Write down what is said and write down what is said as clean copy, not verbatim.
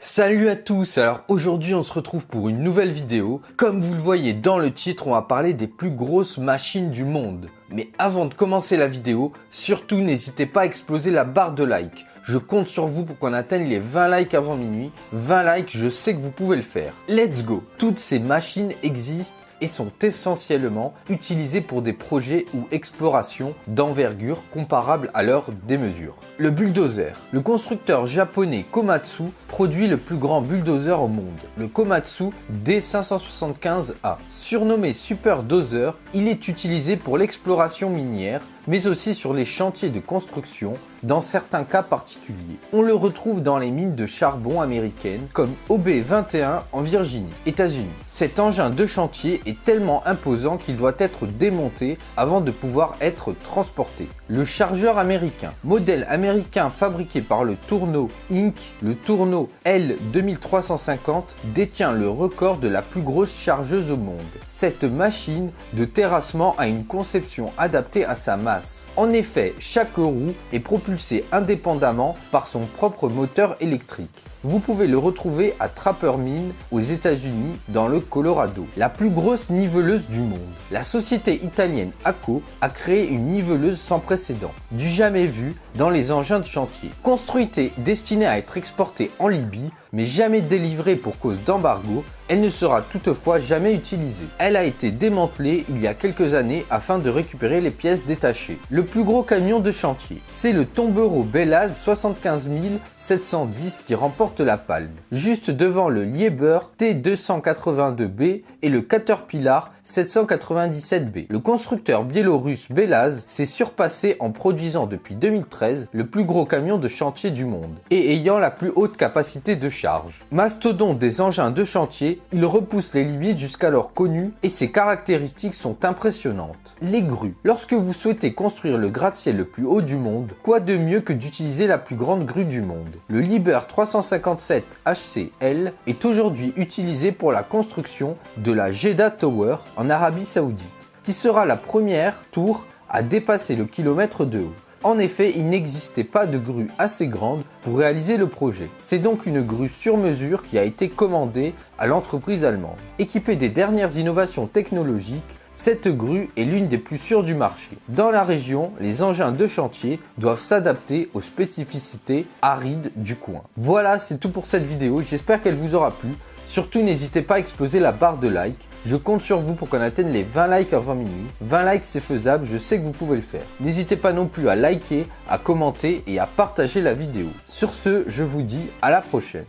Salut à tous, alors aujourd'hui on se retrouve pour une nouvelle vidéo. Comme vous le voyez dans le titre, on va parler des plus grosses machines du monde. Mais avant de commencer la vidéo, surtout n'hésitez pas à exploser la barre de like. Je compte sur vous pour qu'on atteigne les 20 likes avant minuit. 20 likes, je sais que vous pouvez le faire. Let's go! Toutes ces machines existent et sont essentiellement utilisées pour des projets ou explorations d'envergure comparables à leur démesure. Le bulldozer. Le constructeur japonais Komatsu produit le plus grand bulldozer au monde, le Komatsu D575A. Surnommé Super Dozer, il est utilisé pour l'exploration minière, mais aussi sur les chantiers de construction, dans certains cas particuliers. On le retrouve dans les mines de charbon américaines, comme OB21 en Virginie, États-Unis. Cet engin de chantier est tellement imposant qu'il doit être démonté avant de pouvoir être transporté. Le chargeur américain, modèle américain fabriqué par le Tourneau Inc., le Tourneau L2350 détient le record de la plus grosse chargeuse au monde. Cette machine de terrassement a une conception adaptée à sa masse. En effet, chaque roue est propulsée indépendamment par son propre moteur électrique. Vous pouvez le retrouver à Trapper Mine aux États-Unis dans le Colorado. La plus grosse niveleuse du monde. La société italienne ACO a créé une niveleuse sans précédent, du jamais vu dans les engins de chantier. Construite et destinée à être exportée en Libye, mais jamais délivrée pour cause d'embargo, elle ne sera toutefois jamais utilisée. Elle a été démantelée il y a quelques années afin de récupérer les pièces détachées. Le plus gros camion de chantier, c'est le Tombereau Bellaz 75710 qui remporte la palme, juste devant le Liebherr T282B et le Caterpillar 797B. Le constructeur biélorusse Bellaz s'est surpassé en produisant depuis 2013 le plus gros camion de chantier du monde et ayant la plus haute capacité de charge. Mastodonte des engins de chantier, il repousse les limites jusqu'alors connues et ses caractéristiques sont impressionnantes. Les grues. Lorsque vous souhaitez construire le gratte-ciel le plus haut du monde, quoi de mieux que d'utiliser la plus grande grue du monde? Le Liebherr 357 HCL est aujourd'hui utilisé pour la construction de la Jeddah Tower en Arabie Saoudite, qui sera la première tour à dépasser le kilomètre de haut. En effet, il n'existait pas de grue assez grande pour réaliser le projet. C'est donc une grue sur mesure qui a été commandée à l'entreprise allemande. Équipée des dernières innovations technologiques, cette grue est l'une des plus sûres du marché. Dans la région, les engins de chantier doivent s'adapter aux spécificités arides du coin. Voilà, c'est tout pour cette vidéo. J'espère qu'elle vous aura plu. Surtout, n'hésitez pas à exploser la barre de like. Je compte sur vous pour qu'on atteigne les 20 likes avant minuit. 20 likes, c'est faisable, je sais que vous pouvez le faire. N'hésitez pas non plus à liker, à commenter et à partager la vidéo. Sur ce, je vous dis à la prochaine.